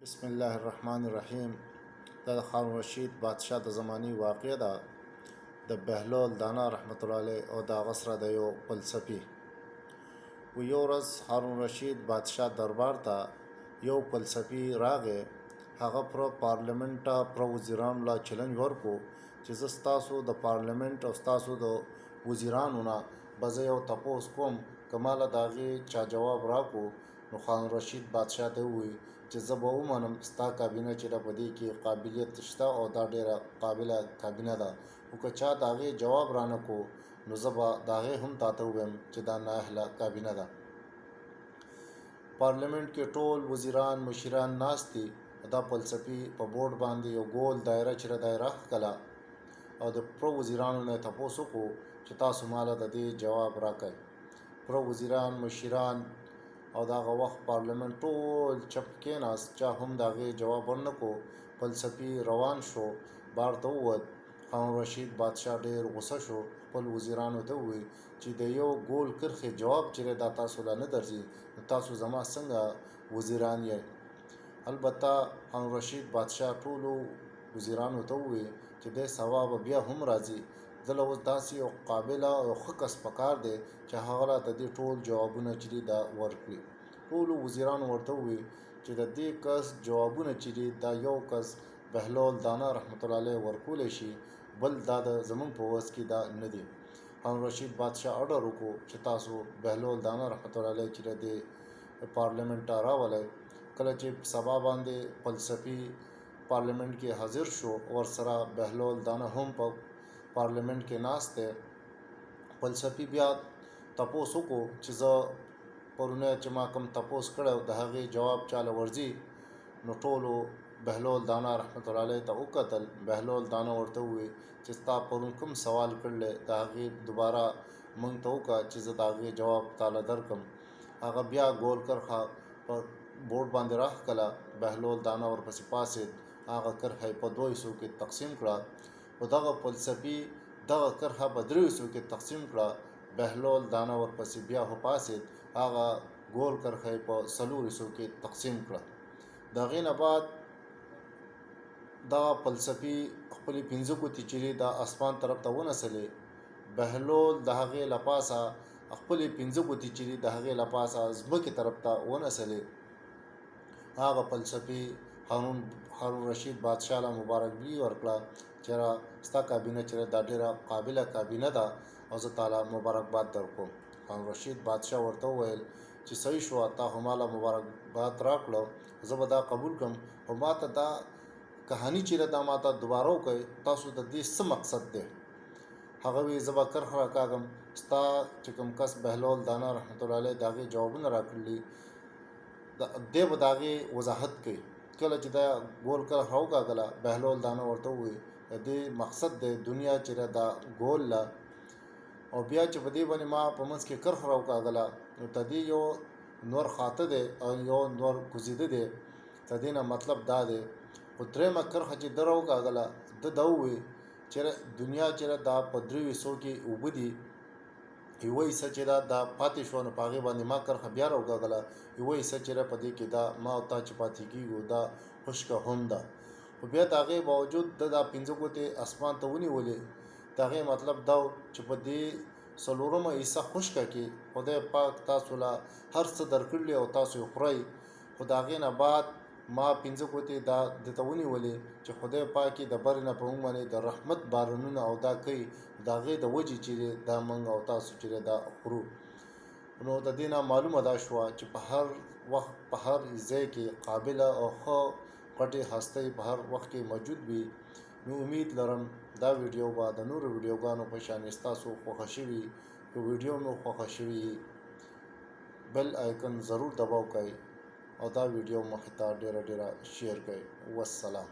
بسم الله الرحمن الرحیم. دا د هارون رشید بادشاه د زمانې واقعه ده د بهلول دانا رحمت الله علیه او د هغه سره د یو فلسفي. یو ورځ هارون رشید بادشاه دربار ته یو فلسفي راغی. هغه پر پارلیمنت ته پر وزیرانو لا چلنج ورکو چې زه ستاسو د پارلیمنت او ستاسو د وزیرانو نه به زه یو تپوس کوم، که ماله د هغې چا جواب راکړو نو هارون رشید بادشاه ته ووایي چې زه به ومنم ستا کابینه چې ده په دې کې قابلیت شته او دا ډېره قابله کابینه ده، خو که چا د هغې جواب رانه کو نو زه به د هغې هم تاته ووایم چې دا نااهله کابینه ده. پارلیمنت کې ټول وزیران مشیران ناست دي. دا فلسفي په بورډ باندې یو ګول دایره چې ده دایره ښکله او د پرو وزیرانو نه یې تپوس وکړو چې تاسو ماله د دې جواب راکئ. پرو وزیران مشیران او د هغه وخت پارلیمنت ټول چپ کېناست، چا هم د هغې جواب ورنه کو. فلسفي روان شو، بار ته ووت. هارون رشید بادشاه ډېر غوسه شو، خپل وزیرانو ته ووایي چې د یو ګول کرښې جواب چې دا تاسو لا نه درځي نو تاسو زما څنګه وزیران یې. البته هارون رشید بادشاه ټولو وزیرانو ته ووایي چې دې سبا به بیا هم راځي، دله اوس داسې یو قابله او ښه کس پکار دی چې هغه له د دې ټول جوابونه چې دي دا ورکړي. ټولو وزیرانو ورته ووایي چې د دې کس جوابونه چې دي دا یو کس بهلول دانا رحمت الله علیه ورکولی شي، بل دا د زمونږ په وس کې دا نه دي. هارون رشید بادشاه اډر وکړو چې تاسو بهلول دانا رحمت الله علیه چې د پارلیمنت ته راولئ. کله چې سبا باندې فلسفي پارلیمنت کې حاضر شو، ورسره بهلول دانا هم په پارلیمنت کې ناست دی. فلسفي بیا تپوس وکړو چې زه پرونه چې ما کوم تپوس کړی د هغې جواب چاله ورځي نو ټولو بهلول دانا رحمت الله علیه ته وکتل. بهلول دانا ورته ووایي چې ستا پرون کوم سوال کړلی د هغې دوباره موږ ته وکړه چې زه د هغې جواب تاله درکړم. هغه بیا ګول کرښه په بورډ باندې راښکله. بهلول دانا ورپسې پاڅېد، هغه کرښه یې په 2 حصو کې تقسیم کړه، خو دغه فلسفي دغه کرښه په 3 حصو کې تقسیم کړه. بهلول دانا ورپسې بیا هم پاڅېد، هغه ګول کرښه یې په 4 حصو کې تقسیم کړه. د هغې نه بعد دغه فلسفي خپلې 5 ګوتې چې دي د اسمان طرف ته ونڅلې. بهلول د هغې له پاسه خپلې 5 ګوتې چې دي د هغې له پاسه ځمکې طرف ته ونڅلې. هغه فلسفي هارون رشید بادشاه له مبارکبي ورکړه چې ستا کابینه چې دا ډېره قابله کابینه ده او زه تاله مبارکباد درکوم. هارون رشید بادشاه ورته وویل چې صحیح شوه، تا خو ماله مبارکباد راکړه، زه به دا قبول کړم، خو ماته دا کهاني چې ده دا ماته دوباره وکړئ، تاسو د دې څه مقصد دی؟ هغه وایي زه به کرښه راکاږم، ستا چې کوم کس بهلول دانا رحمت الله علیه د هغې جوابونه راکړلي دی به د هغې وضاحت کوي. کله چې دا ګول کرښه وکاږله بهلول دانا ورته ووایي د دې مقصد دی دنیا چې ده دا ګول له او بیا چې په دې باندې ما په منځ کې کرښه راوکاږله نو د دې یو نور خاته دی او یو نور کوزیده دی. د دې نه مطلب دا دی، خو درېیمه کرښه چې ده راوکاږله ده دا ووایي چې دنیا چې ده دا په 3 حصو کې اوبه دي، یوه حصه چې ده دا پاتې شوه نو په هغې باندې ما کرښه بیا راوکاږله، یوه حصه چې ده په دې کې دا ما او تا چې پاتې کېږو دا خشکه هم ده. خو بیا د هغې باوجود ده دا 5 ګوتې اسمان ته ونیولې. د هغې مطلب دا و چې په دې 4مه حصه خشکه کې خدای پاک تاسو له هر څه درکړلي او تاسو یې خورئ، خو د هغې نه بعد ما 5 ګوتې دا دته ونیولې چې خدای پاک یې د برې نه په موږ باندې د رحمت بارانونه او دا کوي، د هغې د وجې چې دا موږ او تاسو چې دا خورو. نو د دې نه معلومه دا شوه چې په هر وخت په هر ځای کې قابله او ښه غټې هستۍ په هر وخت کې موجود وي. نو امید لرم دا ویډیو به د نورو ویډیوګانو په شان ستاسو خوښه شوي. که ویډیو مو خوښه شوي بل آیکن ضرور دباو کړئ او دا ویډیو مخې ته ډېره شیر کړئ. والسلام.